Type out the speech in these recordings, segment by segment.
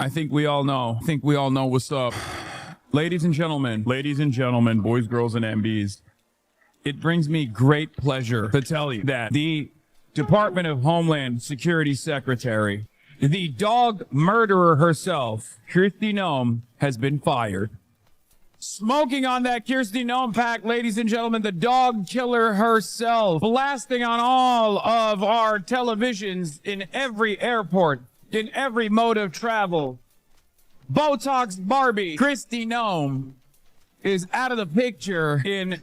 I think we all know. What's up. Ladies and gentlemen, boys, girls, and MBs, it brings me great pleasure to tell you that the Department of Homeland Security Secretary, the dog murderer herself, Kristi Noem, has been fired. Smoking on that Kristi Noem pack, ladies and gentlemen, the dog killer herself, blasting on all of our televisions in every airport, in every mode of travel. Botox Barbie, Kristi Noem, is out of the picture in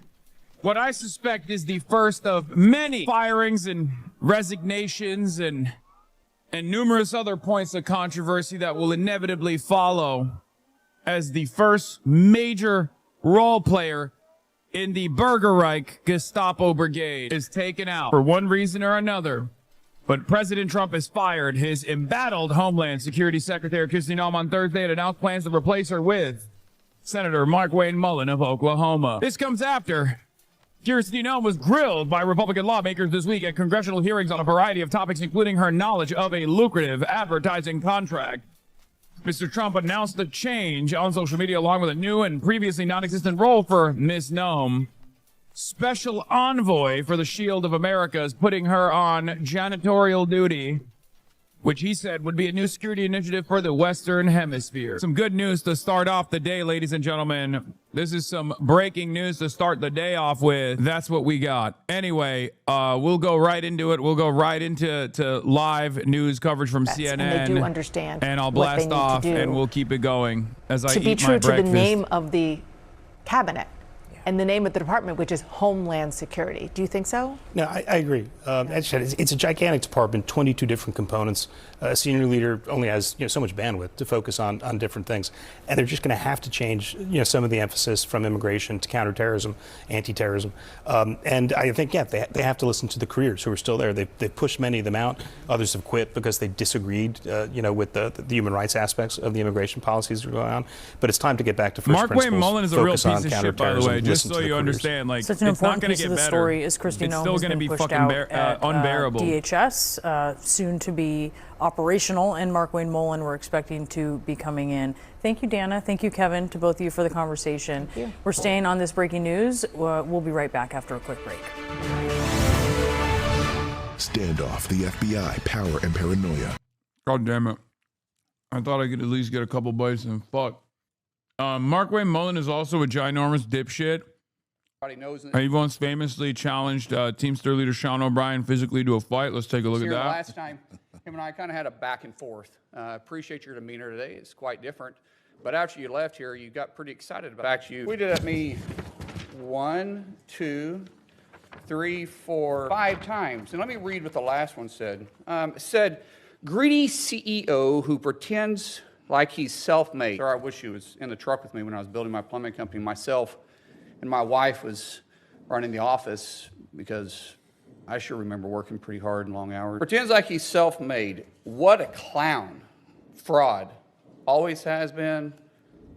what I suspect is the first of many firings and resignations and numerous other points of controversy that will inevitably follow as the first major role player in the Burger Reich Gestapo Brigade is taken out for one reason or another. But President Trump has fired his embattled Homeland Security Secretary Kristi Noem on Thursday and announced plans to replace her with Senator Markwayne Mullin of Oklahoma. This comes after Kristi Noem was grilled by Republican lawmakers this week at congressional hearings on a variety of topics, including her knowledge of a lucrative advertising contract. Mr. Trump announced the change on social media along with a new and previously non-existent role for Ms. Noem. Special envoy for the Shield of America is putting her on janitorial duty, which he said would be a new security initiative for the Western Hemisphere. Some good news to start off the day, ladies and gentlemen. This is some breaking news to start the day off with. That's what we got. Anyway, we'll go right into it. We'll go right into live news coverage from CNN. And they do understand. And I'll blast off and we'll keep it going as I eat my breakfast. To be true to the name of the cabinet and the name of the department, which is Homeland Security. Do you think so? No, I agree. As I said, it's a gigantic department, 22 different components. A senior leader only has so much bandwidth to focus on different things, and they're just going to have to change some of the emphasis from immigration to counterterrorism, anti-terrorism, and I think they have to listen to the careers who are still there. They pushed many of them out. Others have quit because they disagreed, with the human rights aspects of the immigration policies that are going on. But it's time to get back to first principles. Markwayne Mullin is a real piece of shit, by the way. Just so you understand, like, such an it's not important going piece to of get the better. story is Kristi It's Noem still has going to been be pushed fucking out at unbearable. DHS, soon to be operational, and Markwayne Mullin we're expecting to be coming in. Thank you, Dana. Thank you, Kevin, to both of you for the conversation. Thank you. We're staying on this breaking news. We'll be right back after a quick break. Standoff, the FBI, power and paranoia. God damn it. I thought I could at least get a couple bites and fuck. Markwayne Mullin is also a ginormous dipshit. He once famously challenged Teamster leader Sean O'Brien physically to a fight. Let's take a look at that. Last time, him and I kind of had a back and forth. Appreciate your demeanor today. It's quite different. But after you left here, you got pretty excited about it. In fact, you tweeted at me 1, 2, 3, 4, 5 times. And let me read what the last one said. It said, greedy CEO who pretends like he's self-made. Sir, I wish you was in the truck with me when I was building my plumbing company myself. And my wife was running the office because I sure remember working pretty hard and long hours. Pretends like he's self-made. What a clown. Fraud. Always has been,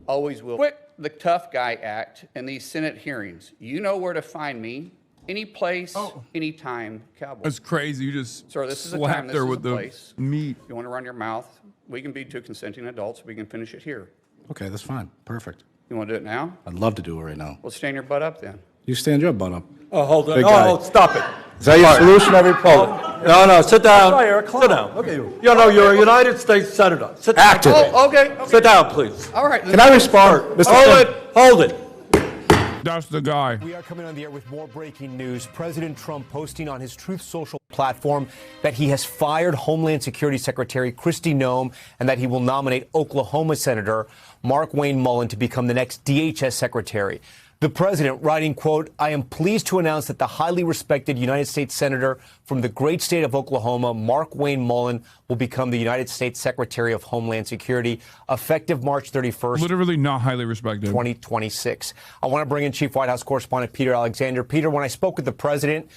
always will. Quit the tough guy act in these Senate hearings. You know where to find me. Any place, anytime, cowboy. That's crazy. You just Sir, this is a time, this is a place. Meat. You want to run your mouth? We can be two consenting adults. We can finish it here. Okay, that's fine. Perfect. You want to do it now? I'd love to do it right now. Well, stand your butt up then. You stand your butt up. Oh, hold on. Big guy. Oh, stop it. Is that your solution every poll? No, sit down. Sorry, you're a clown. Sit down. Okay. You know, you're a United States Senator. Sit down. Active. Oh, okay. Sit down, please. All right. Can I respond? Mr. Hold it. That's the guy. We are coming on the air with more breaking news. President Trump posting on his Truth Social platform that he has fired Homeland Security Secretary Kristi Noem and that he will nominate Oklahoma Senator Markwayne Mullin to become the next DHS secretary. The president writing, quote, I am pleased to announce that the highly respected United States Senator from the great state of Oklahoma, Markwayne Mullin, will become the United States Secretary of Homeland Security effective March 31st. Literally not highly respected. 2026. I want to bring in Chief White House Correspondent Peter Alexander. Peter, when I spoke with the president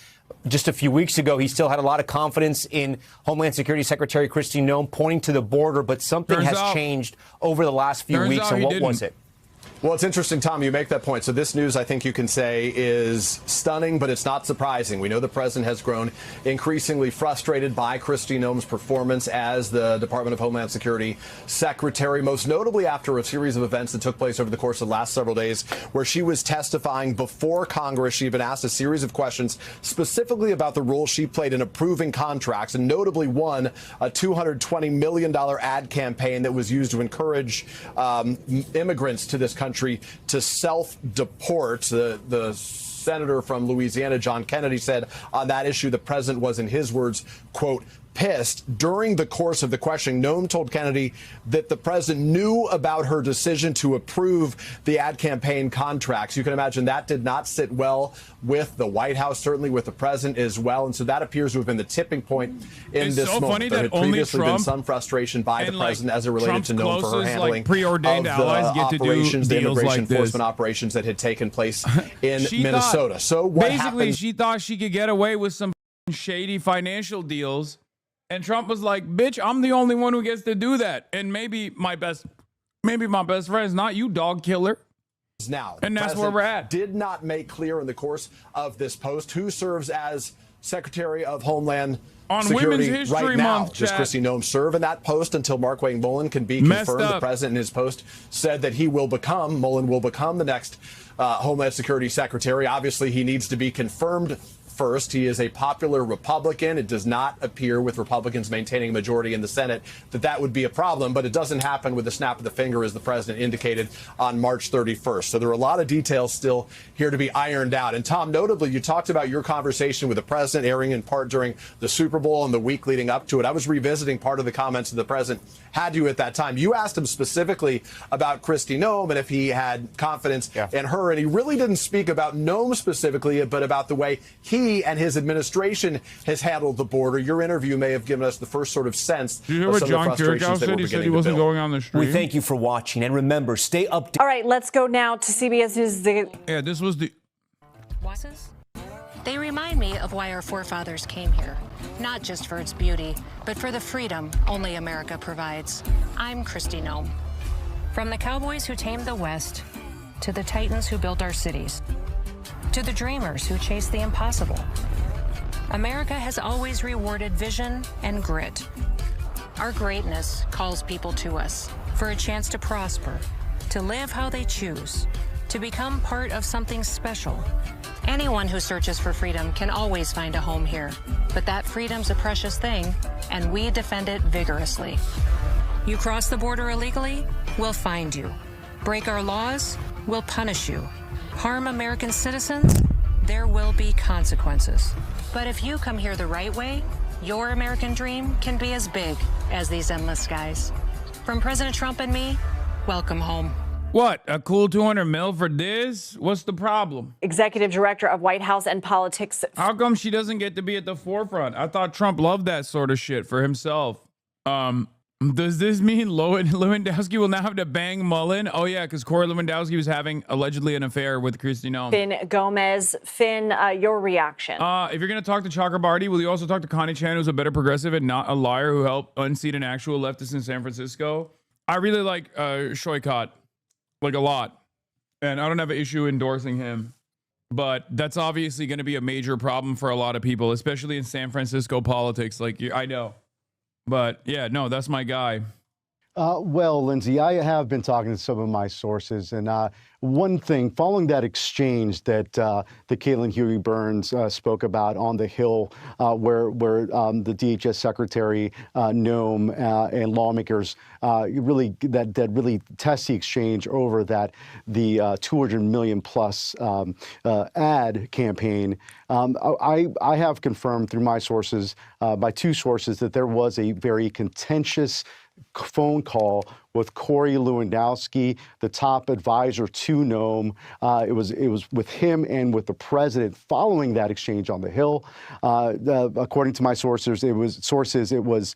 just a few weeks ago, he still had a lot of confidence in Homeland Security Secretary Kristi Noem, pointing to the border, but something has changed over the last few weeks. And what was it? Well, it's interesting, Tom, you make that point. So this news, I think you can say, is stunning, but it's not surprising. We know the president has grown increasingly frustrated by Kristi Noem's performance as the Department of Homeland Security secretary, most notably after a series of events that took place over the course of the last several days where she was testifying before Congress. She had been asked a series of questions specifically about the role she played in approving contracts, and notably one, a $220 million ad campaign that was used to encourage immigrants to this country to self-deport. The senator from Louisiana, John Kennedy, said on that issue the president was, in his words, quote, pissed. During the course of the questioning, Noem told Kennedy that the president knew about her decision to approve the ad campaign contracts. You can imagine that did not sit well with the White House, certainly with the president as well. And so that appears to have been the tipping point in It's this so moment. funny There that had only previously Trump been some frustration by the and, president as it related Trump's to Noem for her closest, handling preordained of the allies get to do operations, the deals immigration like this. enforcement operations that had taken place in She Minnesota. thought- So what basically, happened? she thought she could get away with some shady financial deals, and Trump was like, "Bitch, I'm the only one who gets to do that." And maybe my best friend is not you, dog killer. Now, And the that's where president we're at. Did not make clear in the course of this post who serves as Secretary of Homeland On Security Women's History right now. Month, Does chat. Kristi Noem serve in that post until Markwayne Mullin can be Messed confirmed? The up. president in his post said that Mullin will become the next Homeland Security Secretary. Obviously, he needs to be confirmed first. He is a popular Republican. It does not appear, with Republicans maintaining a majority in the Senate, that would be a problem, but it doesn't happen with the snap of the finger, as the president indicated on March 31st. So there are a lot of details still here to be ironed out. And Tom, notably, you talked about your conversation with the president airing in part during the Super Bowl and the week leading up to it. I was revisiting part of the comments that the president had you at that time. You asked him specifically about Kristi Noem and if he had confidence in her, and he really didn't speak about Noem specifically, but about the way he and his administration has handled the border. Your interview may have given us the first sort of sense Did you hear of what some John of the frustrations Kirchhoff that said? we're He said beginning he to wasn't build. going on the stream. We thank you for watching, and remember, stay updated. All right, let's go now to CBS News. Yeah, this was the... They remind me of why our forefathers came here. Not just for its beauty, but for the freedom only America provides. I'm Kristi Noem. From the cowboys who tamed the West, to the titans who built our cities, to the dreamers who chased the impossible, America has always rewarded vision and grit. Our greatness calls people to us for a chance to prosper, to live how they choose, to become part of something special. Anyone who searches for freedom can always find a home here, but that freedom's a precious thing, and we defend it vigorously. You cross the border illegally, we'll find you. Break our laws, we'll punish you. Harm American citizens, there will be consequences. But if you come here the right way, your American dream can be as big as these endless skies. From President Trump and me, welcome home. What, a cool 200 mil for this? What's the problem? Executive Director of White House and Politics. How come she doesn't get to be at the forefront? I thought Trump loved that sort of shit for himself. Does this mean Lewandowski will now have to bang Mullin? Oh, yeah, because Corey Lewandowski was having allegedly an affair with Kristi Noem. Finn Gomez. Finn, your reaction? If you're going to talk to Chakrabarty, will you also talk to Connie Chan, who's a better progressive and not a liar who helped unseat an actual leftist in San Francisco? I really like Shoykot, like a lot. And I don't have an issue endorsing him. But that's obviously going to be a major problem for a lot of people, especially in San Francisco politics. Like, I know. But yeah, no, that's my guy. Well, Lindsay, I have been talking to some of my sources, and one thing, following that exchange that Caitlin Huey Burns spoke about on the Hill, where the DHS Secretary Noem and lawmakers really really test the exchange over the $200 million plus ad campaign. I have confirmed through my sources, by two sources, that there was a very contentious phone call with Corey Lewandowski, the top advisor to Noem. It was with him and with the president following that exchange on the Hill. According to my sources, it was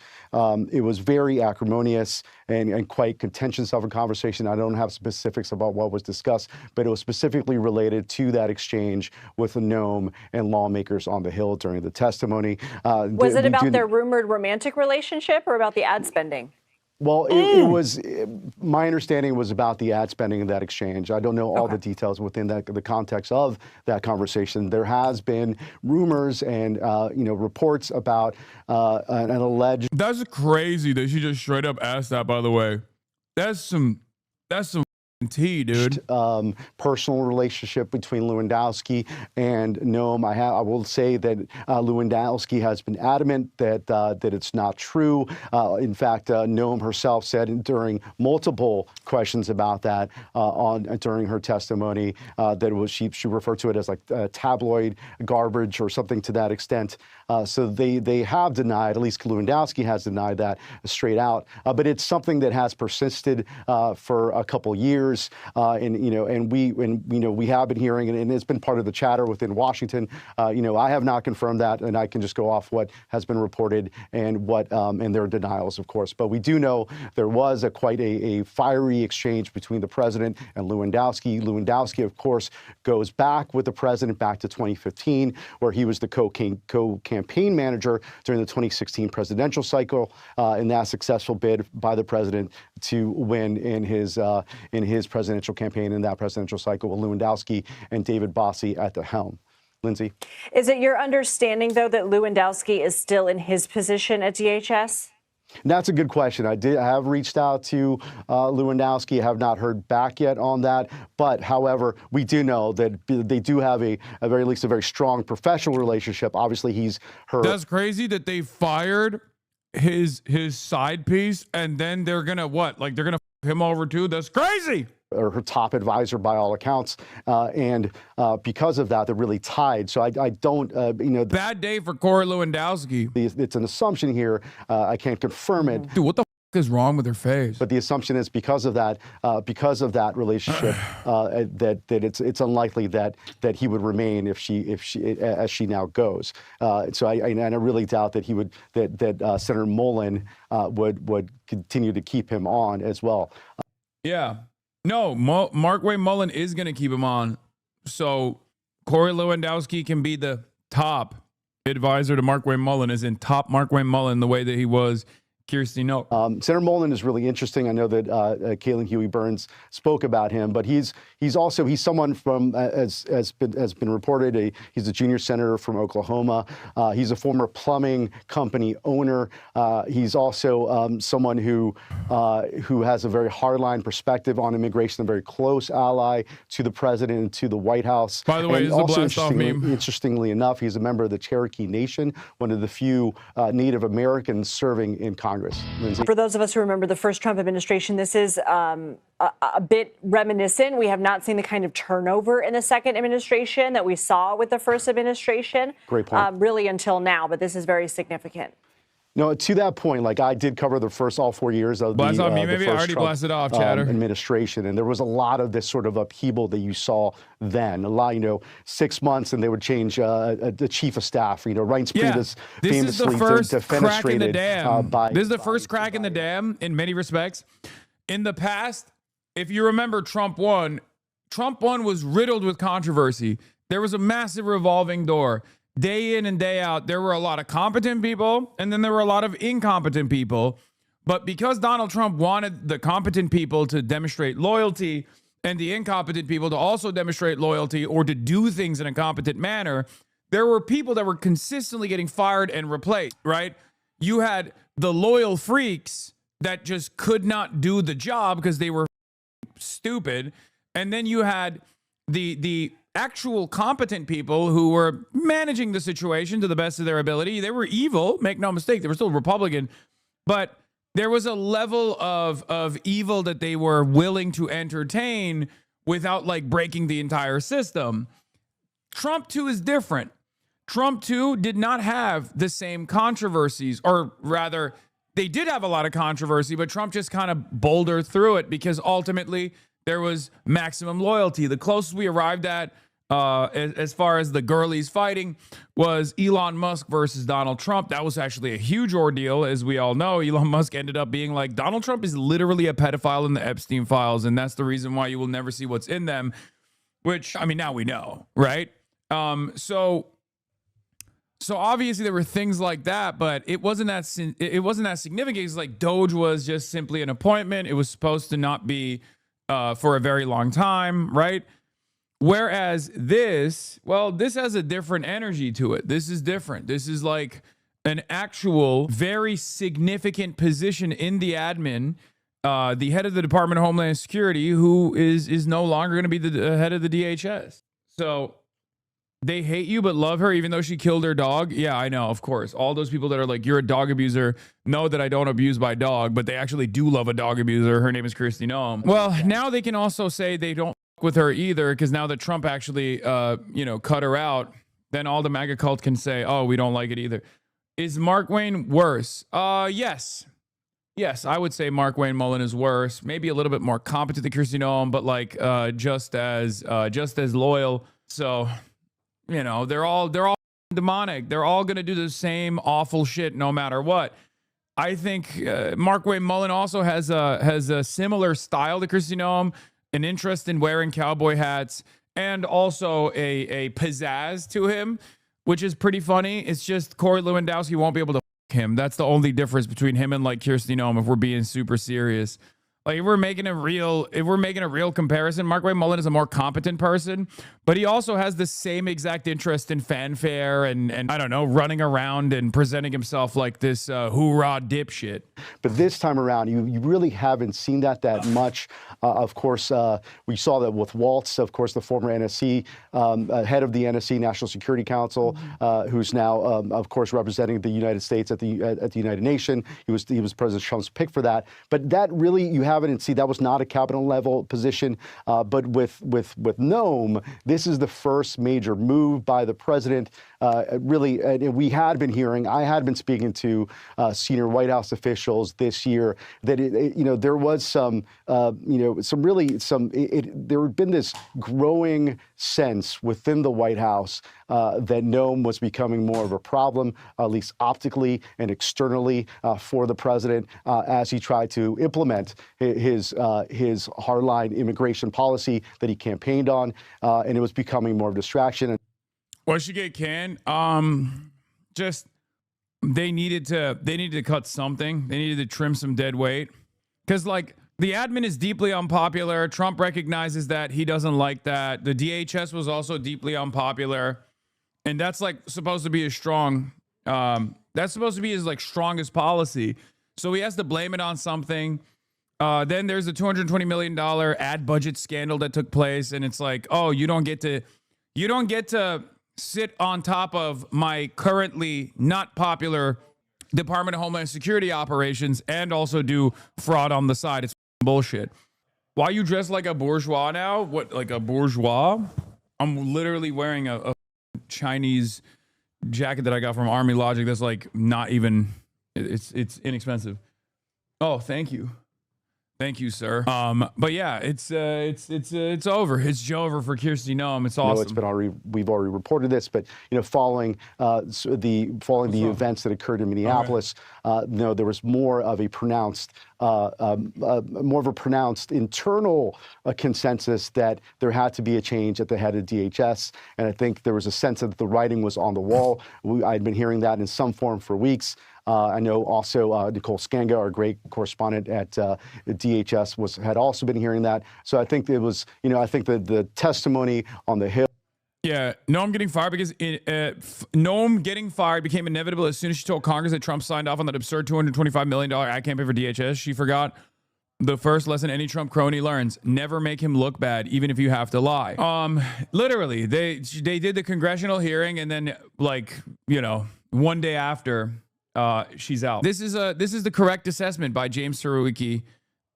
very acrimonious and quite contentious of a conversation. I don't have specifics about what was discussed, but it was specifically related to that exchange with Noem and lawmakers on the Hill during the testimony. Was it about their rumored romantic relationship or about the ad spending? Well, it was, my understanding was about the ad spending in that exchange. I don't know all the details within the context of that conversation. There has been rumors and, reports about an alleged. That's crazy that she just straight up asked that, by the way. That's some tea, dude. Personal relationship between Lewandowski and Noem. I will say that Lewandowski has been adamant that it's not true. In fact, Noem herself said during multiple questions about that during her testimony that it was she referred to it as like tabloid garbage or something to that extent. So they have denied, at least Lewandowski has denied that straight out. But it's something that has persisted for a couple years. And we have been hearing, and it's been part of the chatter within Washington. I have not confirmed that, and I can just go off what has been reported and and their denials, of course. But we do know there was quite a fiery exchange between the president and Lewandowski. Lewandowski, of course, goes back with the president back to 2015, where he was the co-campaign manager during the 2016 presidential cycle, in that successful bid by the president to win in his presidential campaign in that presidential cycle with Lewandowski and David Bossie at the helm. Lindsay? Is it your understanding, though, that Lewandowski is still in his position at DHS? That's a good question. I have reached out to Lewandowski. I have not heard back yet on that. But, however, we do know that they do have at very least a very strong professional relationship. Obviously, he's her. That's crazy that they fired his side piece and then they're gonna they're gonna f him over too. That's crazy. Or her top advisor by all accounts, and because of that, they're really tied. So I don't, bad day for Corey Lewandowski. It's an assumption here. I can't confirm it. Dude, what the f is wrong with her face? But the assumption is because of that relationship, that it's unlikely that he would remain if she as she now goes. So I really doubt that that Senator Mullen would continue to keep him on as well. Yeah. No, Markway Mullen is going to keep him on. So Corey Lewandowski can be the top advisor to Markway Mullen, as in top Markway Mullen the way that he was Kristi Noem. Senator Mullen is really interesting. I know that Kaylin Huey Burns spoke about him, but he's someone from, as been reported, he's a junior senator from Oklahoma. He's a former plumbing company owner. He's also someone who has a very hardline perspective on immigration, a very close ally to the president and to the White House. By the way, and this is a blast off meme. Interestingly enough, he's a member of the Cherokee Nation, one of the few Native Americans serving in Congress. Lindsay? For those of us who remember the first Trump administration, this is a bit reminiscent. We have not seen the kind of turnover in the second administration that we saw with the first administration. Great point. Really until now, but this is very significant. No, to that point, like I did cover the first all 4 years of the first Trump administration, and there was a lot of this sort of upheaval that you saw then. A lot, 6 months, and they would change the chief of staff. Reince Priebus famously is the first defenestrated crack in the dam. This is the first crack in the dam in many respects. In the past, if you remember, Trump 1 was riddled with controversy. There was a massive revolving door. Day in and day out, there were a lot of competent people, and then there were a lot of incompetent people. But because Donald Trump wanted the competent people to demonstrate loyalty and the incompetent people to also demonstrate loyalty or to do things in a competent manner, there were people that were consistently getting fired and replaced, right? You had the loyal freaks that just could not do the job because they were stupid. And then you had the actual competent people who were managing the situation to the best of their ability. They were evil, make no mistake. They were still Republican, but there was a level of evil that they were willing to entertain without breaking the entire system. Trump 2 is different. Trump 2 did not have the same controversies, or rather, they did have a lot of controversy, but Trump just kind of bouldered through it because ultimately there was maximum loyalty. The closest we arrived at as far as the girlies fighting was Elon Musk versus Donald Trump. That was actually a huge ordeal. As we all know, Elon Musk ended up being like, Donald Trump is literally a pedophile in the Epstein files, and that's the reason why you will never see what's in them, which, I mean, now we know, right? So So obviously there were things like that, but it wasn't that significant. It's like Doge was just simply an appointment. It was supposed to not be for a very long time, right? Whereas this has a different energy to it. This is different. This is like an actual very significant position in the admin, the head of the Department of Homeland Security, who is no longer going to be the head of the DHS. So they hate you but love her even though she killed her dog. Yeah, I know, of course. All those people that are like, you're a dog abuser, know that I don't abuse my dog, but they actually do love a dog abuser. Her name is Kristi Noem. Well, now they can also say they don't fuck with her either, because now that Trump actually, cut her out, then all the MAGA cult can say, oh, we don't like it either. Is Mark Wayne worse? Yes. Yes, I would say Mark Wayne Mullen is worse. Maybe a little bit more competent than Kristi Noem, but like just as loyal. So, they're all demonic. They're all gonna do the same awful shit no matter what. I think Mark Wayne Mullen also has a similar style to Kristi Noem, an interest in wearing cowboy hats, and also a pizzazz to him, which is pretty funny. It's just Corey Lewandowski won't be able to him. That's the only difference between him and like Kristi Noem, if we're being super serious. Like if we're making a real comparison, Mark Wayne Mullen is a more competent person, but he also has the same exact interest in fanfare and I don't know, running around and presenting himself like this hoorah dipshit. But this time around, you really haven't seen that much. Of course, we saw that with Waltz, of course, the former NSC head of the NSC National Security Council, who's now, of course, representing the United States at the United Nations. He was President Trump's pick for that. But that really you haven't seen. That was not a cabinet level position. But with Noem, this is the first major move by the president. Really, we had been hearing. I had been speaking to senior White House officials this year that there was some there had been this growing sense within the White House that Noem was becoming more of a problem, at least optically and externally, for the president as he tried to implement his hardline immigration policy that he campaigned on, and it was becoming more of a distraction. Well, she get canned. They needed to cut something. They needed to trim some dead weight, because like the admin is deeply unpopular. Trump recognizes that. He doesn't like that. The DHS was also deeply unpopular, and that's like supposed to be his strong. That's supposed to be his like strongest policy. So he has to blame it on something. Then there's a $220 million ad budget scandal that took place, and it's like, oh, you don't get to sit on top of my currently not popular Department of Homeland Security operations and also do fraud on the side. It's bullshit. Why you dressed like a bourgeois now? What, like a bourgeois? I'm literally wearing a Chinese jacket that I got from Army Logic that's like not even, it's inexpensive. Oh, thank you. Thank you, sir. But yeah, it's over. It's over for Kristi Noem. It's awesome. It's been we've already reported this, but following the events that occurred in Minneapolis, there was more of a pronounced internal consensus that there had to be a change at the head of DHS, and I think there was a sense that the writing was on the wall. I'd been hearing that in some form for weeks. I know also Nicole Skanga, our great correspondent at DHS, had also been hearing that. So I think it was, I think the testimony on the Hill. Yeah, Noem getting fired because Noem getting fired became inevitable as soon as she told Congress that Trump signed off on that absurd $225 million ad campaign for DHS. She forgot the first lesson any Trump crony learns: never make him look bad, even if you have to lie. Literally, they did the congressional hearing, and then one day after. She's out. This is the correct assessment by James Wiki.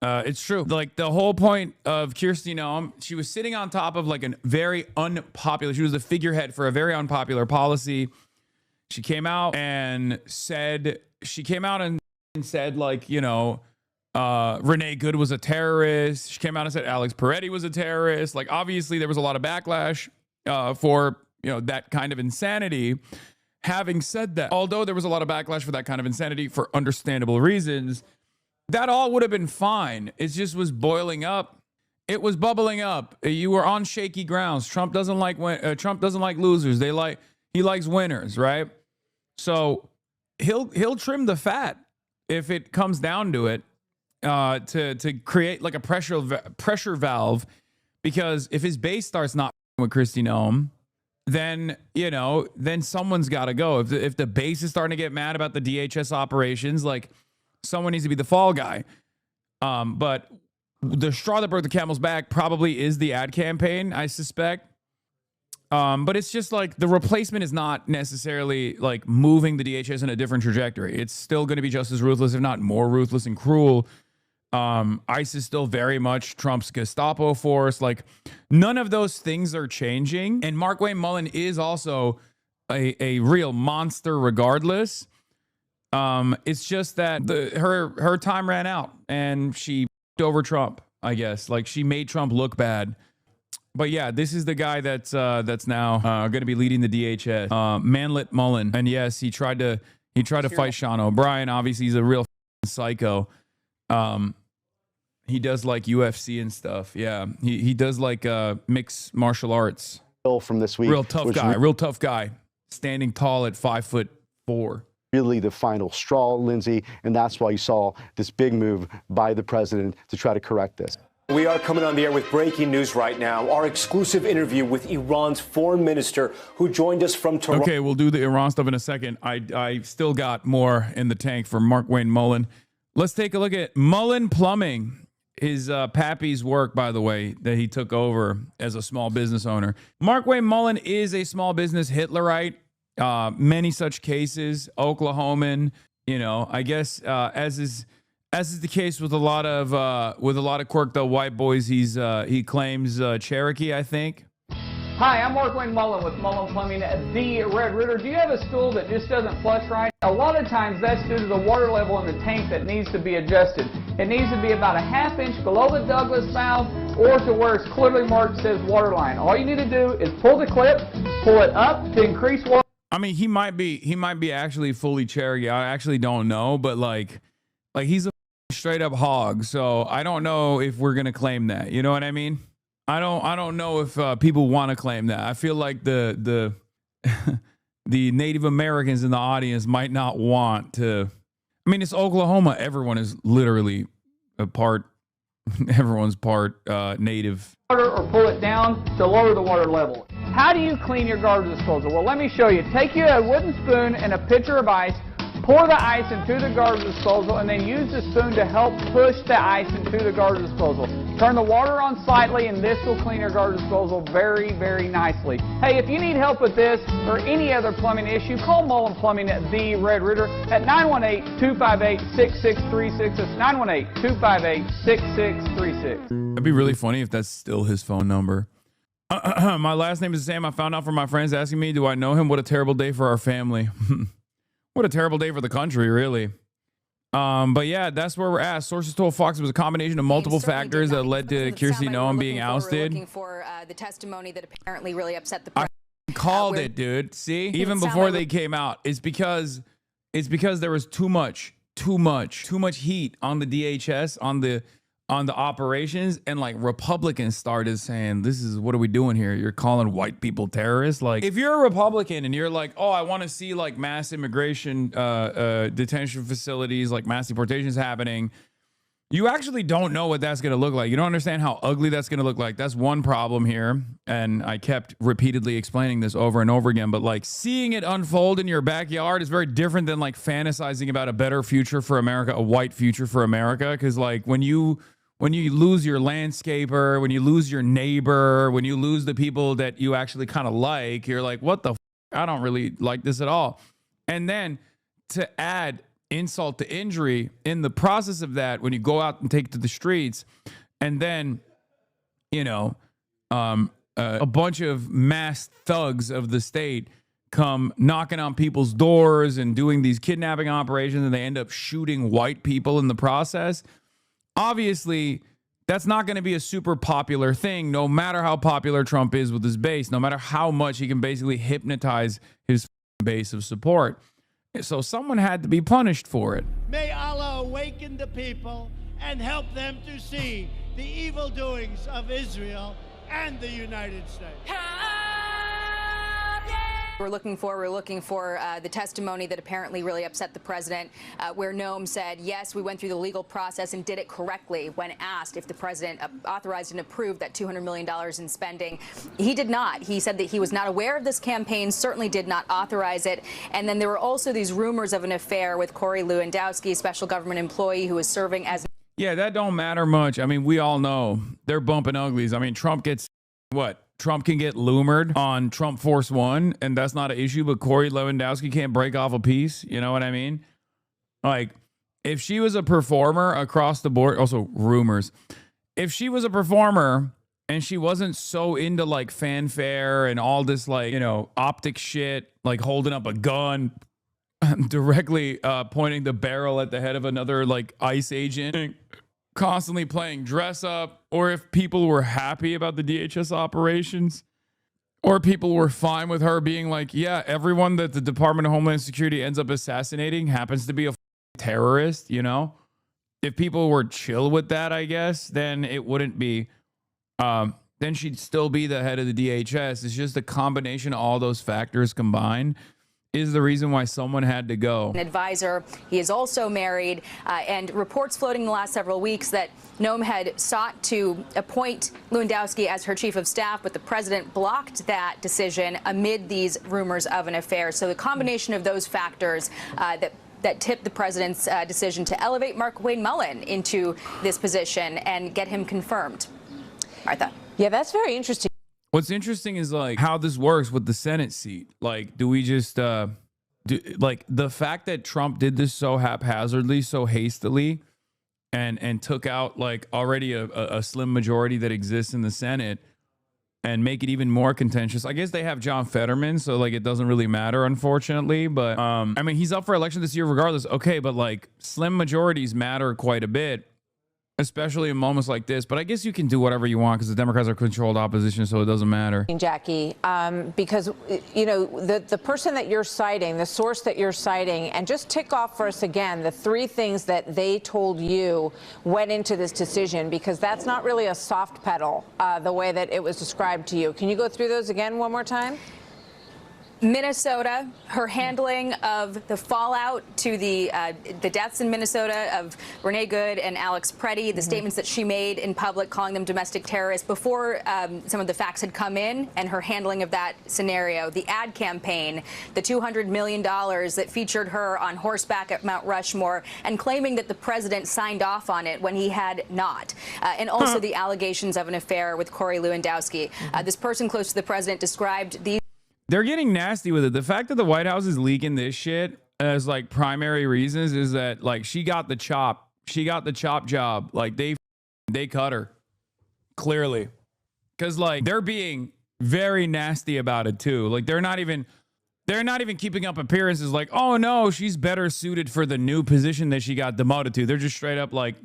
It's true. Like the whole point of Kristi Noem, she was sitting on top of like a very unpopular. She was the figurehead for a very unpopular policy. She came out and said like Renee Good was a terrorist. She came out and said Alex Peretti was a terrorist. Like obviously there was a lot of backlash for that kind of insanity. Having said that, although there was a lot of backlash for that kind of insanity for understandable reasons, that all would have been fine. It just was boiling up. It was bubbling up. You were on shaky grounds. Trump doesn't like losers. He likes winners, right? So he'll trim the fat if it comes down to it, to create like a pressure valve, because if his base starts not with Kristi Noem, then then someone's got to go. If the base is starting to get mad about the DHS operations, like someone needs to be the fall guy. But the straw that broke the camel's back probably is the ad campaign, I suspect. But it's just like the replacement is not necessarily like moving the DHS in a different trajectory. It's still going to be just as ruthless, if not more ruthless and cruel. ICE is still very much Trump's Gestapo force. Like, none of those things are changing. And Markwayne Mullin is also a real monster regardless. It's just that her time ran out and she over Trump, I guess. Like, she made Trump look bad. But yeah, this is the guy that's now going to be leading the DHS, Manlet Mullin. And yes, he tried to fight Sean O'Brien. Obviously, he's a real psycho. He does like UFC and stuff. Yeah, he does like mixed martial arts. From this week, real tough guy, standing tall at 5'4". Really the final straw, Lindsay, and that's why you saw this big move by the president to try to correct this. We are coming on the air with breaking news right now. Our exclusive interview with Iran's foreign minister, who joined us from Toronto. Okay, we'll do the Iran stuff in a second. I still got more in the tank for Markwayne Mullin. Let's take a look at Mullin Plumbing. His pappy's work, by the way, that he took over as a small business owner. Markwayne Mullin is a small business Hitlerite. Many such cases. Oklahoman, I guess as is the case with a lot of quirked up white boys, he claims Cherokee, I think. Hi, I'm Markwayne Mullin with Mullin Plumbing at the Red Ritter. Do you have a stool that just doesn't flush right? A lot of times that's due to the water level in the tank that needs to be adjusted. It needs to be about a ½ inch below the Douglas valve or to where it's clearly marked says water line. All you need to do is pull the clip, pull it up to increase water. I mean, he might be actually fully Cherokee. I actually don't know, but like he's a straight up hog. So I don't know if we're gonna claim that. You know what I mean? I don't know if people want to claim that. I feel like the the Native Americans in the audience might not want to. I mean, it's Oklahoma. Everyone is literally everyone's part native. Or pull it down to lower the water level. How do you clean your garbage disposal? Well, let me show you. Take you a wooden spoon and a pitcher of ice. Pour the ice into the garbage disposal and then use the spoon to help push the ice into the garbage disposal. Turn the water on slightly and this will clean your garbage disposal very, very nicely. Hey, if you need help with this or any other plumbing issue, call Mullin Plumbing at the Red Ritter at 918-258-6636. That's 918-258-6636. It'd be really funny if that's still his phone number. My last name is Sam. I found out from my friends asking me, do I know him? What a terrible day for our family. What a terrible day for the country, really. But yeah, that's where we're at. Sources told Fox it was a combination of multiple factors that led to Kristi Noem being ousted. Looking for the testimony that apparently really upset the press. I called it, dude. See, even before they came out, it's because there was too much heat on the DHS, on the operations, and like Republicans started saying, what are we doing here? You're calling white people terrorists? Like, if you're a Republican and you're like, oh, I want to see like mass immigration detention facilities, like mass deportations happening, you actually don't know what that's going to look like. You don't understand how ugly that's going to look like. That's one problem here. And I kept repeatedly explaining this over and over again, but like seeing it unfold in your backyard is very different than like fantasizing about a better future for America, a white future for America. Because like when you lose your landscaper, when you lose your neighbor, when you lose the people that you actually kind of like, you're like, what the f? I don't really like this at all. And then to add insult to injury in the process of that, when you go out and take to the streets, and then, a bunch of mass thugs of the state come knocking on people's doors and doing these kidnapping operations, and they end up shooting white people in the process. Obviously, that's not going to be a super popular thing, no matter how popular Trump is with his base, no matter how much he can basically hypnotize his base of support. So someone had to be punished for it. May Allah awaken the people and help them to see the evil doings of Israel and the United States. We're looking for the testimony that apparently really upset the president, where Noem said, yes, we went through the legal process and did it correctly when asked if the president authorized and approved that $200 million in spending. He did not. He said that he was not aware of this campaign, certainly did not authorize it. And then there were also these rumors of an affair with Corey Lewandowski, special government employee who was serving as... Yeah, that don't matter much. I mean, we all know they're bumping uglies. I mean, Trump gets what? Trump can get lumered on Trump Force One, and that's not an issue, but Corey Lewandowski can't break off a piece. You know what I mean? Like, if she was a performer across the board, also rumors, if she was a performer and she wasn't so into like fanfare and all this like, you know, optic shit, like holding up a gun, directly pointing the barrel at the head of another like ICE agent, constantly playing dress up, or if people were happy about the DHS operations, or people were fine with her being like, yeah, everyone that the Department of Homeland Security ends up assassinating happens to be a terrorist, you know? If people were chill with that, I guess, then it wouldn't be, then she'd still be the head of the DHS. It's just a combination of all those factors combined is the reason why someone had to go. An advisor. He is also married, and reports floating in the last several weeks that Noem had sought to appoint Lewandowski as her chief of staff, but the president blocked that decision amid these rumors of an affair. So the combination of those factors that tipped the president's decision to elevate Markwayne Mullin into this position and get him confirmed. Martha. Yeah, that's very interesting. What's interesting is like how this works with the Senate seat. Like, do we just like the fact that Trump did this so haphazardly, so hastily, and took out like already a slim majority that exists in the Senate and make it even more contentious. I guess they have John Fetterman, so like it doesn't really matter, unfortunately. But I mean, he's up for election this year regardless. Okay, but like slim majorities matter quite a bit, especially in moments like this. But I guess you can do whatever you want because the Democrats are controlled opposition, so it doesn't matter. Jackie, because, you know, the person that you're citing, the source that you're citing, and just tick off for us again the three things that they told you went into this decision, because that's not really a soft pedal the way that it was described to you. Can you go through those again one more time? Minnesota, her handling of the fallout to the deaths in Minnesota of Renee Good and Alex Preddy, the statements that she made in public calling them domestic terrorists before some of the facts had come in, and her handling of that scenario, the ad campaign, the $200 million that featured her on horseback at Mount Rushmore and claiming that the president signed off on it when he had not, and also the allegations of an affair with Corey Lewandowski. This person close to the president described these. They're getting nasty with it. The fact that the White House is leaking this shit as like primary reasons is that like she got the chop. She got the chop job. Like they cut her clearly, because like they're being very nasty about it too. Like they're not even keeping up appearances. Like, oh no, she's better suited for the new position that she got demoted to. They're just straight up like,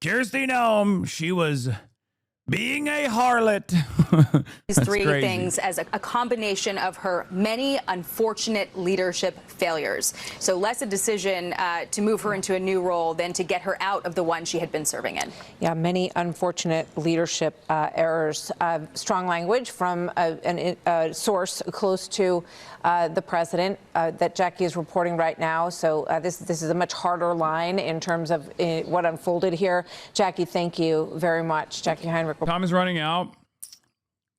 Kristi Noem, she was being a harlot. These three things as a combination of her many unfortunate leadership failures. So less a decision to move her into a new role than to get her out of the one she had been serving in. Yeah, many unfortunate leadership errors. Strong language from a source close to the president that Jackie is reporting right now. So this is a much harder line in terms of what unfolded here. Jackie, thank you very much. Jackie Heinrich. Time is running out.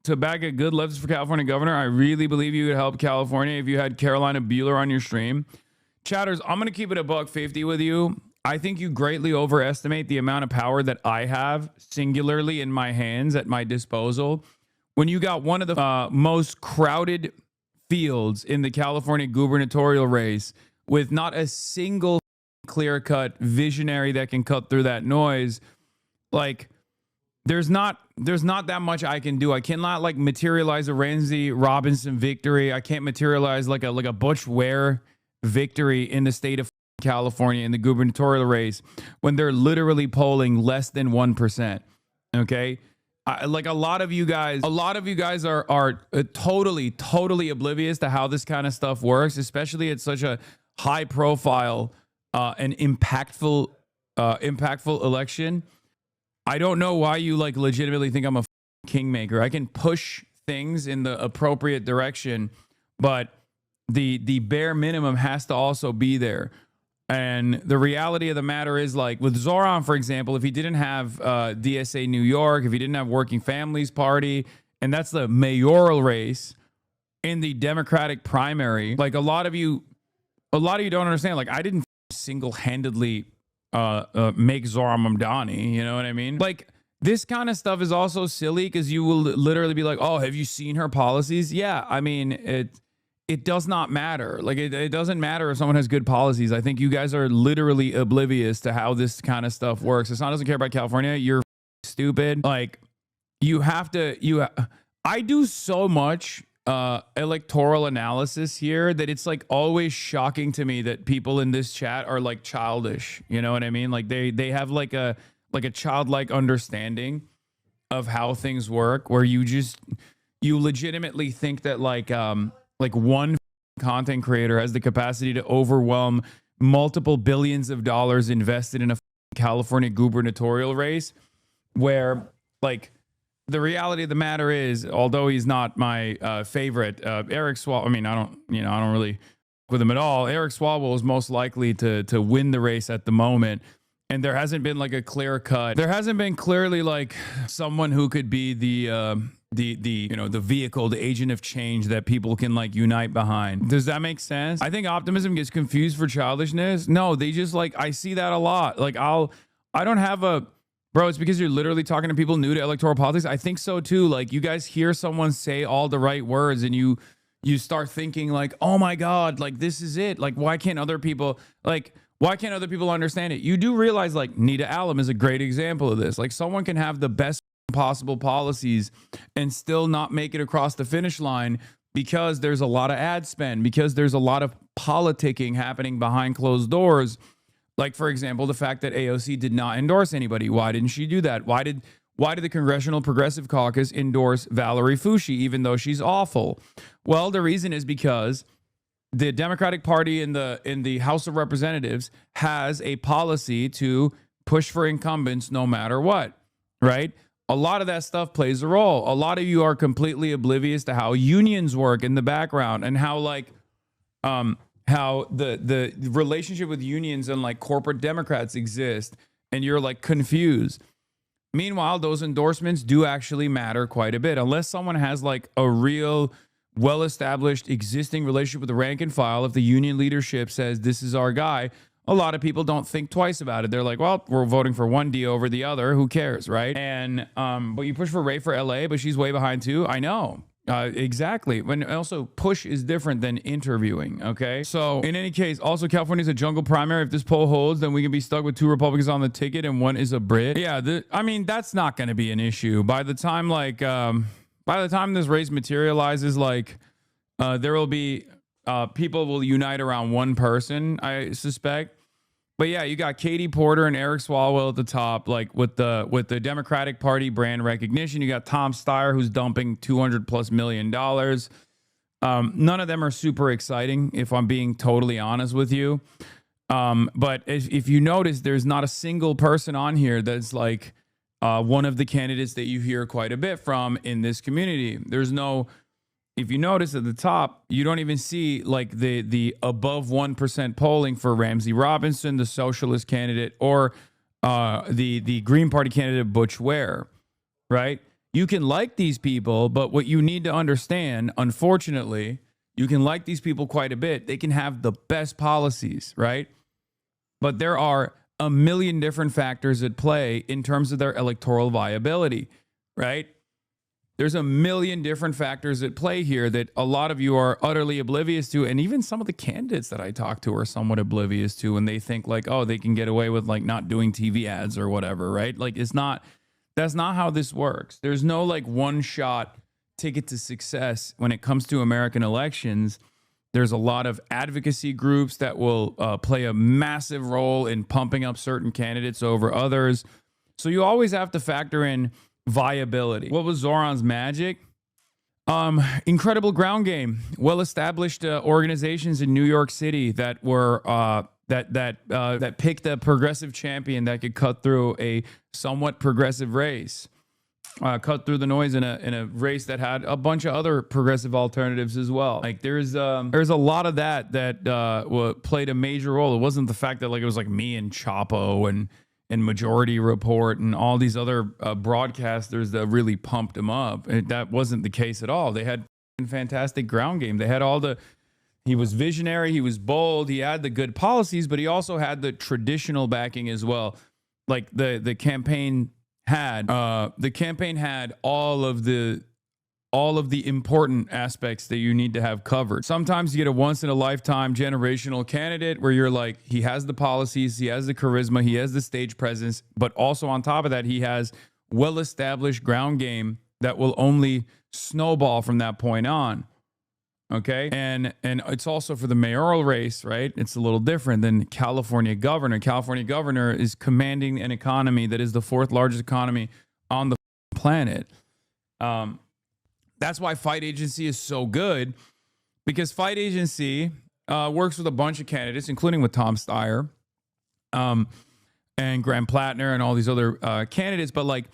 To back a good leftist for California governor, I really believe you would help California if you had Carolina Bueller on your stream. Chatters, I'm going to keep it $1.50 with you. I think you greatly overestimate the amount of power that I have singularly in my hands at my disposal. When you got one of the most crowded fields in the California gubernatorial race with not a single clear-cut visionary that can cut through that noise, like there's not that much I can do. I cannot like materialize a Ramsey Robinson victory. I can't materialize like a Butch Ware victory in the state of California in the gubernatorial race when they're literally polling less than 1%. Okay. Like a lot of you guys are totally oblivious to how this kind of stuff works, especially at such a high profile and impactful election. I don't know why you like legitimately think I'm a kingmaker. I can push things in the appropriate direction, but the bare minimum has to also be there. And the reality of the matter is, like with Zoran, for example, if he didn't have DSA New York, if he didn't have Working Families Party, and that's the mayoral race in the Democratic primary, like a lot of you don't understand. Like I didn't single-handedly make Zoran Mamdani, you know what I mean? Like this kind of stuff is also silly because you will literally be like, oh, have you seen her policies? Yeah, I mean, it does not matter. Like it doesn't matter if someone has good policies. I think you guys are literally oblivious to how this kind of stuff works. Hassan doesn't care about California. You're stupid. Like you have to, I do so much electoral analysis here that it's like always shocking to me that people in this chat are like childish. You know what I mean? Like they have like a childlike understanding of how things work, where you legitimately think that like one content creator has the capacity to overwhelm multiple billions of dollars invested in a California gubernatorial race, where like the reality of the matter is, although he's not my favorite, Eric Swalwell, I mean, I don't really with him at all. Eric Swalwell is most likely to win the race at the moment. And there hasn't been like a clear cut. There hasn't been clearly like someone who could be the vehicle, the agent of change that people can like unite behind. Does that make sense? I think optimism gets confused for childishness. No, they just like, I see that a lot. Like I don't have a, bro, it's because you're literally talking to people new to electoral politics. I think so too. Like you guys hear someone say all the right words and you start thinking like, oh my God, like this is it. Like why can't other people understand it? You do realize like Nita Allam is a great example of this. Like someone can have the best possible policies and still not make it across the finish line because there's a lot of ad spend, because there's a lot of politicking happening behind closed doors. Like, for example, the fact that AOC did not endorse anybody. Why didn't she do that? Why did the Congressional Progressive Caucus endorse Valerie Foushee, even though she's awful? Well, the reason is because the Democratic Party in the House of Representatives has a policy to push for incumbents no matter what, right? A lot of that stuff plays a role. A lot of you are completely oblivious to how unions work in the background and how like how the relationship with unions and like corporate Democrats exist, and you're like confused. Meanwhile, those endorsements do actually matter quite a bit, unless someone has like a real well-established existing relationship with the rank and file. If the union leadership says this is our guy, a lot of people don't think twice about it. They're like, well, we're voting for one D over the other. Who cares, right? And but you push for Ray for LA, but she's way behind too. I know. Exactly. When also push is different than interviewing. Okay. So in any case, also California is a jungle primary. If this poll holds, then we can be stuck with 2 Republicans on the ticket and 1 is a Brit. Yeah. I mean, that's not going to be an issue by the time this race materializes. Like there will be people will unite around one person, I suspect. But yeah, you got Katie Porter and Eric Swalwell at the top, like with the Democratic Party brand recognition. You got Tom Steyer, who's dumping $200+ million. None of them are super exciting, if I'm being totally honest with you. But if you notice, there's not a single person on here that's like one of the candidates that you hear quite a bit from in this community. There's no. If you notice at the top, you don't even see like the above 1% polling for Ramsey Robinson, the socialist candidate, or the Green Party candidate Butch Ware, right? You can like these people, but what you need to understand, unfortunately, you can like these people quite a bit. They can have the best policies, right? But there are a million different factors at play in terms of their electoral viability, right? There's a million different factors at play here that a lot of you are utterly oblivious to. And even some of the candidates that I talk to are somewhat oblivious to, and they think like, oh, they can get away with like not doing TV ads or whatever, right? Like that's not how this works. There's no like one shot ticket to success when it comes to American elections. There's a lot of advocacy groups that will play a massive role in pumping up certain candidates over others. So you always have to factor in viability. What was Zoran's magic? Incredible ground game. Well-established organizations in New York City that were that picked a progressive champion that could cut through a somewhat progressive race. cut through the noise in a race that had a bunch of other progressive alternatives as well. Like there's a lot of that played a major role. It wasn't the fact that like it was like me and Chapo and Majority Report and all these other broadcasters that really pumped him up. That wasn't the case at all. They had fantastic ground game. They had he was visionary, he was bold, he had the good policies, but he also had the traditional backing as well. Like the campaign had all of the important aspects that you need to have covered. Sometimes you get a once in a lifetime generational candidate where you're like, he has the policies, he has the charisma, he has the stage presence, but also on top of that, he has well-established ground game that will only snowball from that point on. Okay. And it's also for the mayoral race, right? It's a little different than California governor. California governor is commanding an economy that is the fourth largest economy on the planet. That's why Fight Agency is so good, because Fight Agency works with a bunch of candidates, including with Tom Steyer and Graham Plattner and all these other candidates. But like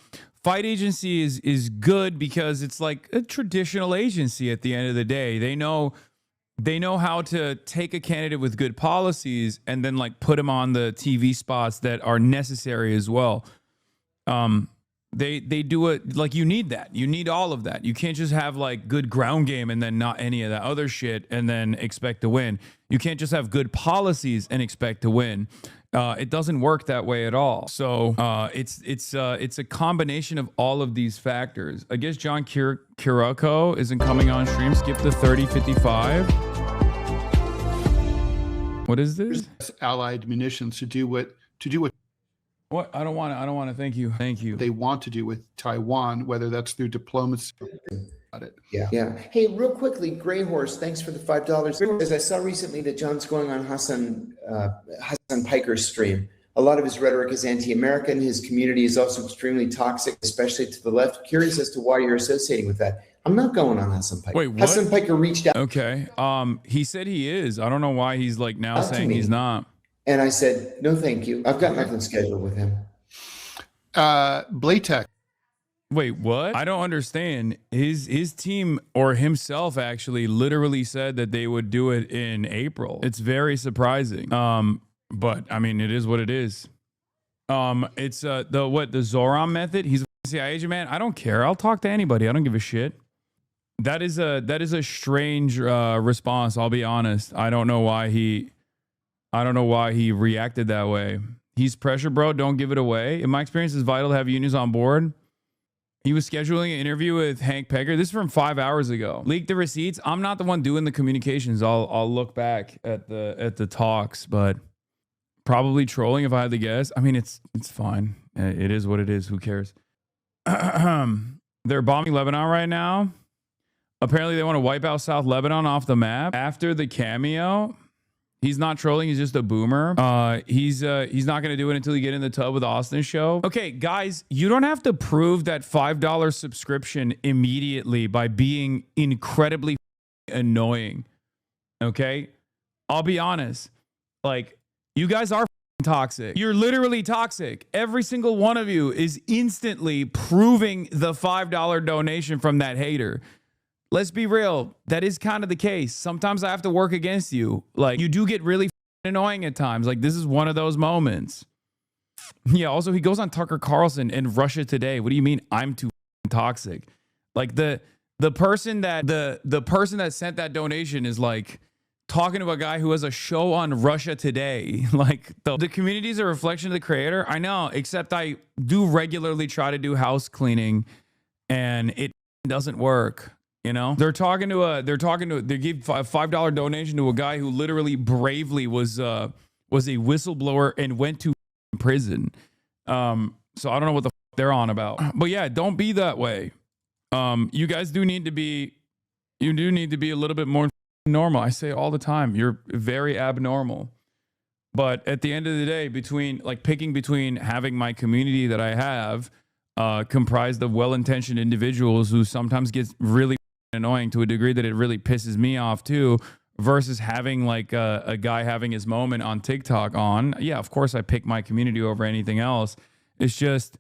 Fight Agency is good because it's like a traditional agency at the end of the day. They know how to take a candidate with good policies and then like put him on the TV spots that are necessary as well. They do it like you need that. You need all of that. You can't just have like good ground game and then not any of that other shit and then expect to win. You can't just have good policies and expect to win. It doesn't work that way at all. So it's a combination of all of these factors. I guess John Curaco isn't coming on stream. Skip the 3055. What is this? Allied munitions to do what What? I don't want to. Thank you. they want to do with Taiwan, whether that's through diplomacy. Yeah. Hey, real quickly, Grey Horse, thanks for the $5. As I saw recently that John's going on Hassan Piker's stream. A lot of his rhetoric is anti-American. His community is also extremely toxic, especially to the left. Curious as to why you're associating with that. I'm not going on Hassan Piker. Wait, what? Hassan Piker reached out. Okay. He said he is. I don't know why he's like now saying he's not. And I said, no, thank you. I've got nothing scheduled with him. Blatek. Wait, what? I don't understand. His team or himself actually literally said that they would do it in April. It's very surprising. But I mean, it is what it is. It's the Zoran method. He's a CIA agent, man. I don't care. I'll talk to anybody. I don't give a shit. That is a strange response. I'll be honest. I don't know why he reacted that way. He's pressure, bro. Don't give it away. In my experience, it's vital to have unions on board. He was scheduling an interview with Hank Pegger. This is from 5 hours ago. Leak the receipts. I'm not the one doing the communications. I'll look back at the talks, but probably trolling if I had to guess. I mean, it's fine. It is what it is. Who cares? They're bombing Lebanon right now. Apparently, they want to wipe out South Lebanon off the map after the cameo. He's not trolling. He's just a boomer. He's not going to do it until you get in the tub with Austin's show. Okay, guys, you don't have to prove that $5 subscription immediately by being incredibly annoying. Okay? I'll be honest. Like, you guys are toxic. You're literally toxic. Every single one of you is instantly proving the $5 donation from that hater. Let's be real. That is kind of the case. Sometimes I have to work against you. Like, you do get really annoying at times. Like, this is one of those moments. Yeah, also, he goes on Tucker Carlson and Russia Today. What do you mean I'm too toxic? Like, the person that sent that donation is like talking to a guy who has a show on Russia Today. Like, the community is a reflection of the creator. I know, except I do regularly try to do house cleaning and it doesn't work. You know, they gave a $5 donation to a guy who literally bravely was a whistleblower and went to prison. So I don't know what the they're on about. But yeah, don't be that way. You guys do need to be a little bit more normal. I say all the time, you're very abnormal. But at the end of the day, picking between having my community that I have comprised of well-intentioned individuals who sometimes gets really annoying to a degree that it really pisses me off too, versus having like a guy having his moment on TikTok on. Yeah, of course I pick my community over anything else. It's just,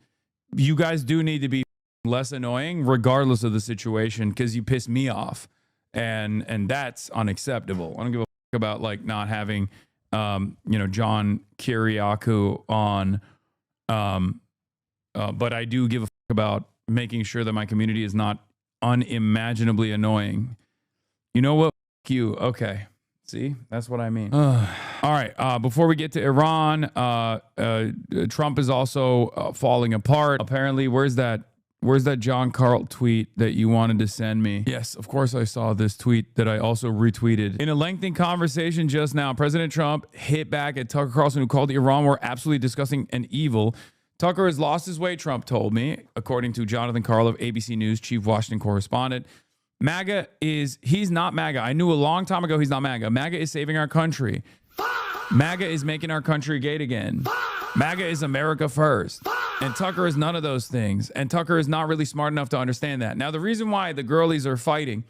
you guys do need to be less annoying regardless of the situation because you piss me off. And that's unacceptable. I don't give a about like not having John Kiriakou on, but I do give a about making sure that my community is not unimaginably annoying. You know what? You okay? See, that's what I mean. All right. Before we get to Iran, Trump is also falling apart. Apparently, where's that John Carl tweet that you wanted to send me? Yes, of course I saw this tweet that I also retweeted. In a lengthy conversation just now, President Trump hit back at Tucker Carlson, who called the Iran war absolutely disgusting and evil. Tucker has lost his way, Trump told me, according to Jonathan Karl of ABC News, chief Washington correspondent. He's not MAGA. I knew a long time ago he's not MAGA. MAGA is saving our country. MAGA is making our country great again. MAGA is America first. And Tucker is none of those things. And Tucker is not really smart enough to understand that. Now, the reason why the girlies are fighting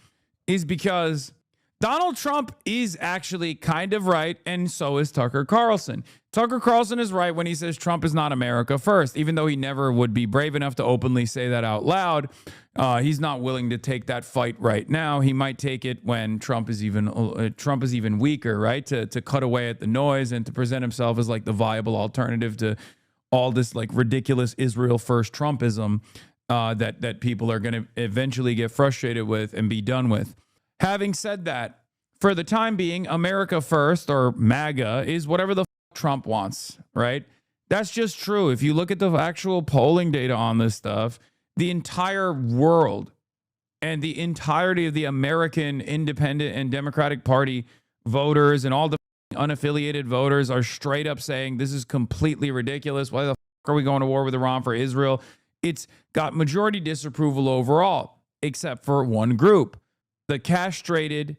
is because Donald Trump is actually kind of right, and so is Tucker Carlson. Tucker Carlson is right when he says Trump is not America first, even though he never would be brave enough to openly say that out loud. He's not willing to take that fight right now. He might take it when Trump is even weaker, right? To cut away at the noise and to present himself as like the viable alternative to all this like ridiculous Israel first Trumpism that people are going to eventually get frustrated with and be done with. Having said that, for the time being, America first or MAGA is whatever the Trump wants, right? That's just true. If you look at the actual polling data on this stuff, the entire world and the entirety of the American Independent and Democratic Party voters and all the unaffiliated voters are straight up saying this is completely ridiculous. Why the are we going to war with Iran for Israel? It's got majority disapproval overall, except for one group, the castrated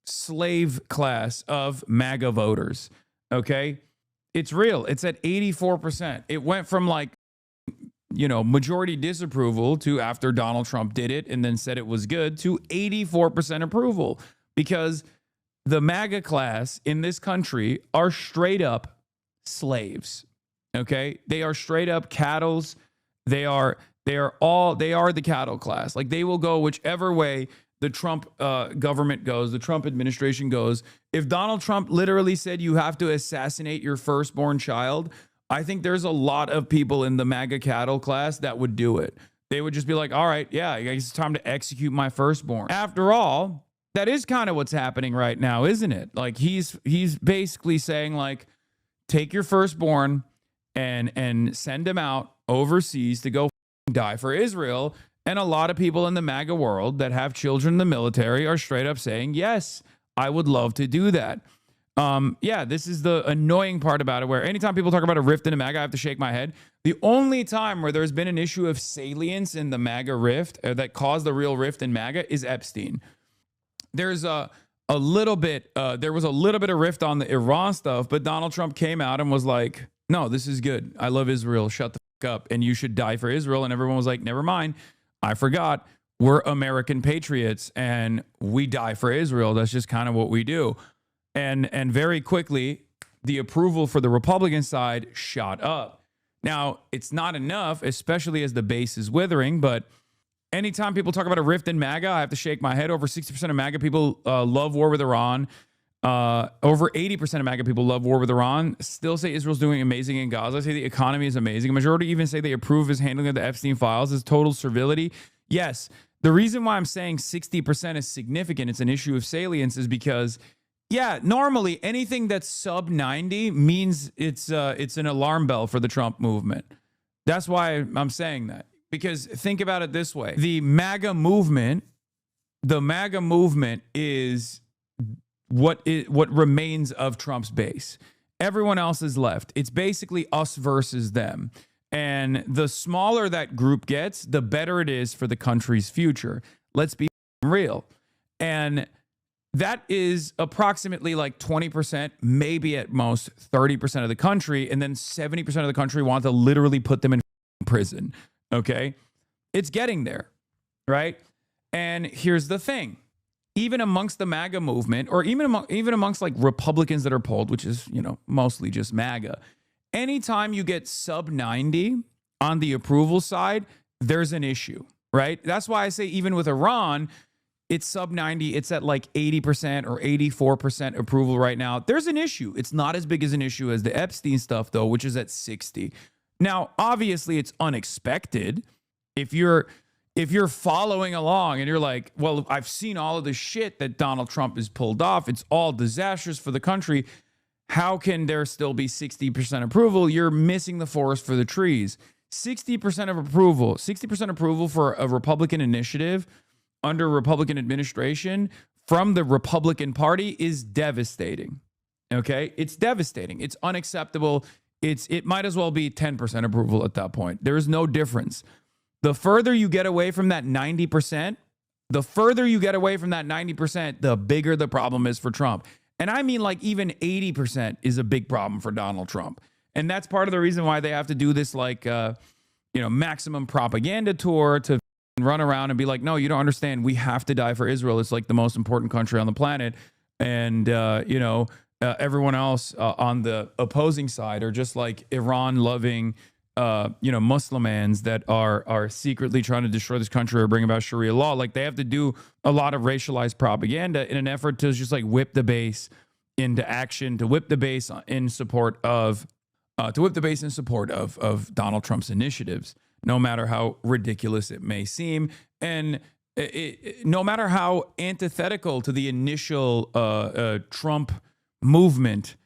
slave class of MAGA voters. Okay? It's real. It's at 84%. It went from like, majority disapproval to after Donald Trump did it and then said it was good to 84% approval because the MAGA class in this country are straight up slaves. Okay? They are straight up cattles. They are the cattle class. Like they will go whichever way the Trump government goes, the Trump administration goes. If Donald Trump literally said you have to assassinate your firstborn child, I think there's a lot of people in the MAGA cattle class that would do it. They would just be like, all right, yeah, I guess it's time to execute my firstborn. After all, that is kind of what's happening right now, isn't it? Like he's basically saying like, take your firstborn and send him out overseas to go die for Israel. And a lot of people in the MAGA world that have children in the military are straight up saying, yes, I would love to do that. This is the annoying part about it, where anytime people talk about a rift in the MAGA, I have to shake my head. The only time where there's been an issue of salience in the MAGA rift that caused the real rift in MAGA is Epstein. There's there was a little bit of rift on the Iran stuff, but Donald Trump came out and was like, no, this is good. I love Israel. Shut the fuck up. And you should die for Israel. And everyone was like, never mind. I forgot. We're American patriots and we die for Israel. That's just kind of what we do. And very quickly, the approval for the Republican side shot up. Now, it's not enough, especially as the base is withering, but anytime people talk about a rift in MAGA, I have to shake my head. Over 60% of MAGA people love war with Iran. Over 80% of MAGA people love war with Iran. Still say Israel's doing amazing in Gaza. Say the economy is amazing. A majority even say they approve his handling of the Epstein files as total servility. Yes, the reason why I'm saying 60% is significant, it's an issue of salience, is because, yeah, normally anything that's sub 90 means it's an alarm bell for the Trump movement. That's why I'm saying that. Because think about it this way. The MAGA movement is what remains of Trump's base. Everyone else is left. It's basically us versus them. And the smaller that group gets, the better it is for the country's future. Let's be real. And that is approximately like 20%, maybe at most 30% of the country. And then 70% of the country want to literally put them in prison. Okay? It's getting there, right? And here's the thing. Even amongst the MAGA movement, or even amongst like Republicans that are polled, which is, mostly just MAGA, anytime you get sub 90 on the approval side, there's an issue, right? That's why I say even with Iran, it's sub 90. It's at like 80% or 84% approval right now. There's an issue. It's not as big as an issue as the Epstein stuff, though, which is at 60. Now, obviously, it's unexpected. If you're following along and you're like, well, I've seen all of the shit that Donald Trump has pulled off. It's all disastrous for the country. How can there still be 60% approval? You're missing the forest for the trees. 60% approval for a Republican initiative under Republican administration from the Republican Party is devastating. Okay? It's devastating. It's unacceptable. It might as well be 10% approval at that point. There is no difference. The further you get away from that 90%, the bigger the problem is for Trump. And I mean, like, even 80% is a big problem for Donald Trump. And that's part of the reason why they have to do this, like, maximum propaganda tour to run around and be like, no, you don't understand. We have to die for Israel. It's like the most important country on the planet. And, everyone else on the opposing side are just like Iran-loving, Muslimans that are secretly trying to destroy this country or bring about Sharia law. Like, they have to do a lot of racialized propaganda in an effort to just like whip the base into action, to whip the base in support of Donald Trump's initiatives, no matter how ridiculous it may seem, and no matter how antithetical to the initial Trump movement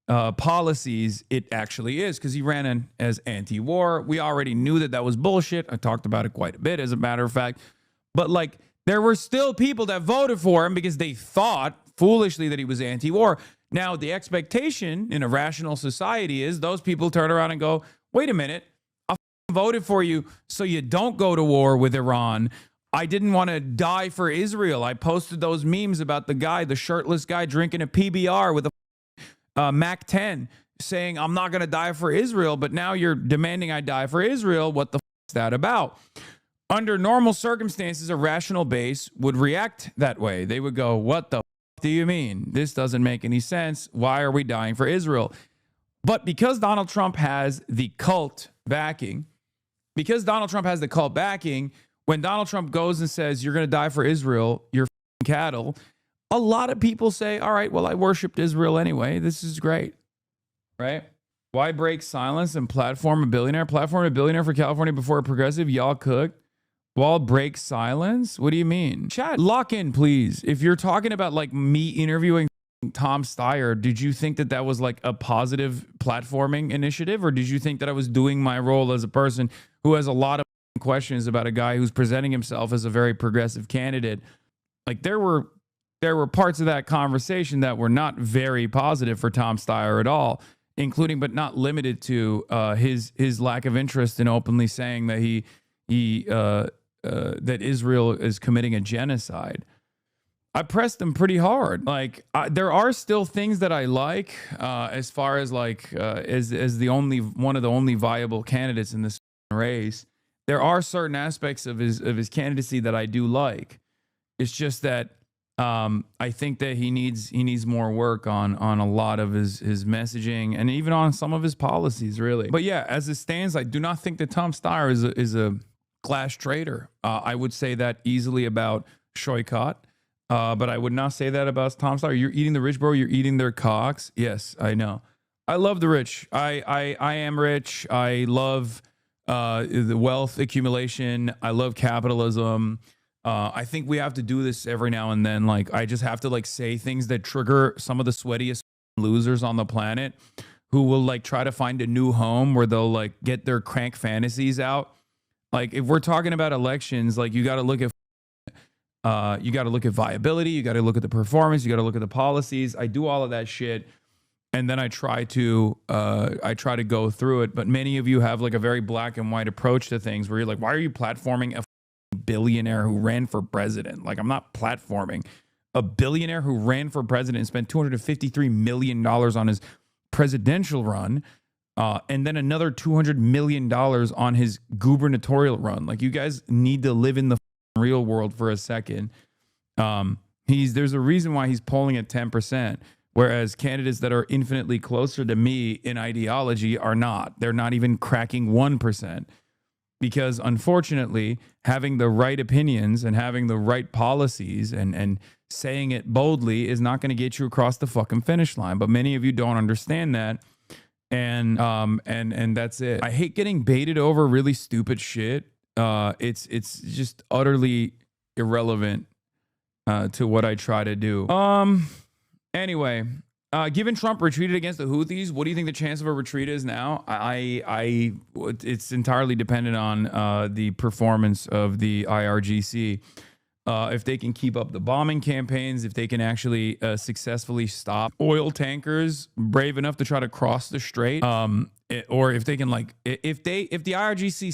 policies it actually is, because he ran in as anti-war. We already knew that was bullshit. I talked about it quite a bit, as a matter of fact. But like, there were still people that voted for him because they thought foolishly that he was anti-war. Now, the expectation in a rational society is those people turn around and go, wait a minute, I voted for you so you don't go to war with Iran. I didn't want to die for Israel. I posted those memes about the shirtless guy drinking a PBR with a Mac 10 saying, I'm not going to die for Israel, but now you're demanding I die for Israel. What the is that about? Under normal circumstances, a rational base would react that way. They would go, what the do you mean? This doesn't make any sense. Why are we dying for Israel? But because Donald Trump has the cult backing, when Donald Trump goes and says, you're going to die for Israel, you're cattle, a lot of people say, all right, well, I worshiped Israel anyway. This is great, right? Why break silence and platform a billionaire? Platform a billionaire for California before a progressive? Y'all cooked. Wall break silence? What do you mean? Chat, lock in, please. If you're talking about like me interviewing Tom Steyer, did you think that was like a positive platforming initiative? Or did you think that I was doing my role as a person who has a lot of questions about a guy who's presenting himself as a very progressive candidate? Like, there were parts of that conversation that were not very positive for Tom Steyer at all, including but not limited to his lack of interest in openly saying that that Israel is committing a genocide. I pressed him pretty hard. Like, there are still things that I like, as far as like as one of the only viable candidates in this race. There are certain aspects of his candidacy that I do like. It's just that I think that he needs more work on a lot of his messaging and even on some of his policies, really. But yeah, as it stands, I do not think that Tom Steyer is a glass trader. I would say that easily about Shoykot, but I would not say that about Tom Steyer. You're eating the rich, bro. You're eating their cocks. Yes, I know. I love the rich. I am rich. I love the wealth accumulation. I love capitalism. I think we have to do this every now and then. Like, I just have to like say things that trigger some of the sweatiest losers on the planet, who will like try to find a new home where they'll like get their crank fantasies out. Like, if we're talking about elections, like, you got to look at viability. You got to look at the performance. You got to look at the policies. I do all of that shit, and then I try to go through it. But many of you have like a very black and white approach to things, where you're like, why are you platforming a billionaire who ran for president? Like, I'm not platforming a billionaire who ran for president and spent $253 million on his presidential run, and then another $200 million on his gubernatorial run. Like, you guys need to live in the real world for a second. There's a reason why he's polling at 10%, whereas candidates that are infinitely closer to me in ideology are not. They're not even cracking 1%. because unfortunately, having the right opinions and having the right policies and saying it boldly is not going to get you across the fucking finish line. But many of you don't understand that. And that's it. I hate getting baited over really stupid shit. It's just utterly irrelevant to what I try to do. Anyway, given Trump retreated against the Houthis, what do you think the chance of a retreat is now? It's entirely dependent on the performance of the IRGC. If they can keep up the bombing campaigns, if they can actually successfully stop oil tankers brave enough to try to cross the strait, or if they can, like, if the IRGC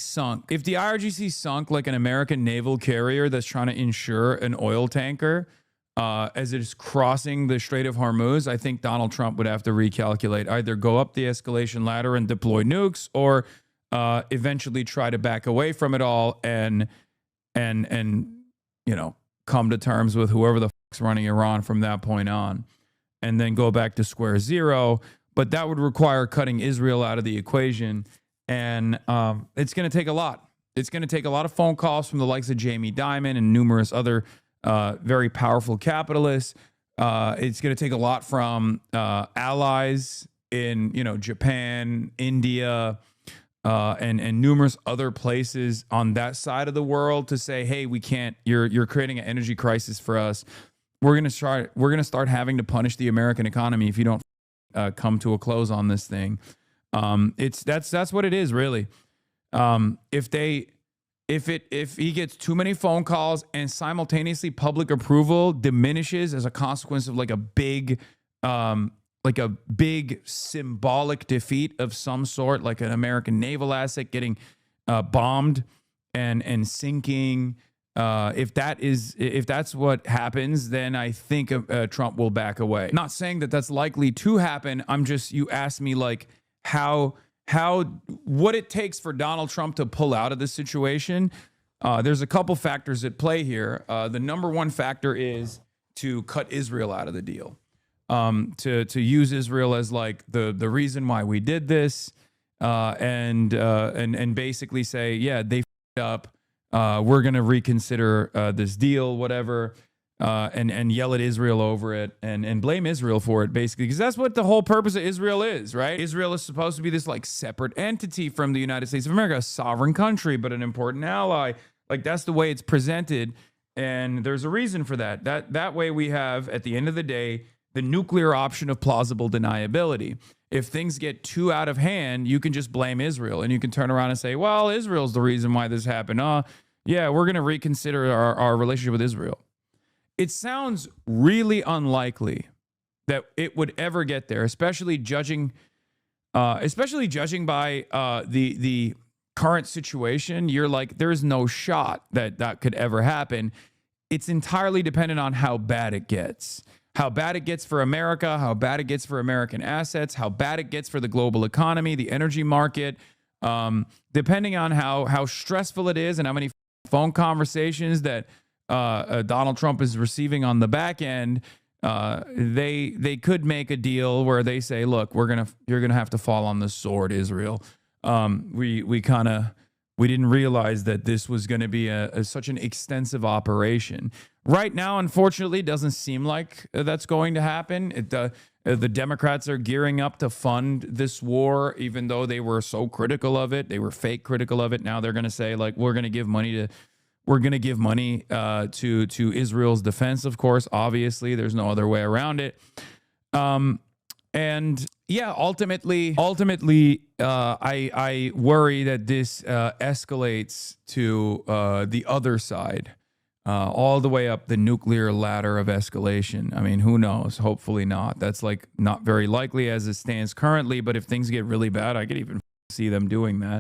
sunk like an American naval carrier that's trying to insure an oil tanker as it is crossing the Strait of Hormuz, I think Donald Trump would have to recalculate, either go up the escalation ladder and deploy nukes, or eventually try to back away from it all and you know, come to terms with whoever the fuck's running Iran from that point on, and then go back to square zero. But that would require cutting Israel out of the equation. And it's going to take a lot. It's going to take a lot of phone calls from the likes of Jamie Dimon and numerous other very powerful capitalists. It's going to take a lot from allies in, you know, Japan, India, and numerous other places on that side of the world to say, hey, we can't, you're creating an energy crisis for us. We're going to start having to punish the American economy if you don't come to a close on this thing. That's what it is, really. If he gets too many phone calls and simultaneously public approval diminishes as a consequence of like a big symbolic defeat of some sort, like an American naval asset getting bombed and sinking. If that's what happens, then I think Trump will back away. Not saying that that's likely to happen. You asked me like what it takes for Donald Trump to pull out of this situation. There's a couple factors at play here. The number one factor is to cut Israel out of the deal. To use Israel as like the reason why we did this, and basically say, yeah, they f***ed up. We're gonna reconsider this deal, whatever, and yell at Israel over it and blame Israel for it, basically, because that's what the whole purpose of Israel is, right? Israel is supposed to be this like separate entity from the United States of America, a sovereign country, but an important ally. Like, that's the way it's presented, and there's a reason for that. That way we have, at the end of the day, the nuclear option of plausible deniability. If things get too out of hand, you can just blame Israel, and you can turn around and say, well, Israel's the reason why this happened. Yeah, we're going to reconsider our relationship with Israel. It sounds really unlikely that it would ever get there, especially judging by the current situation. You're like, there's no shot that could ever happen. It's entirely dependent on how bad it gets. How bad it gets for America, how bad it gets for American assets, how bad it gets for the global economy, the energy market, depending on how stressful it is and how many phone conversations that Donald Trump is receiving on the back end. They could make a deal where they say, look, you're gonna have to fall on the sword, Israel. We didn't realize that this was going to be such an extensive operation. Right now, unfortunately, it doesn't seem like that's going to happen. The Democrats are gearing up to fund this war, even though they were so critical of it. They were fake critical of it. Now they're going to say, like, we're going to give money to Israel's defense. Of course, obviously, there's no other way around it. And yeah, ultimately, I worry that this escalates to the other side, all the way up the nuclear ladder of escalation. I mean, who knows? Hopefully not. That's like not very likely as it stands currently. But if things get really bad, I could even see them doing that.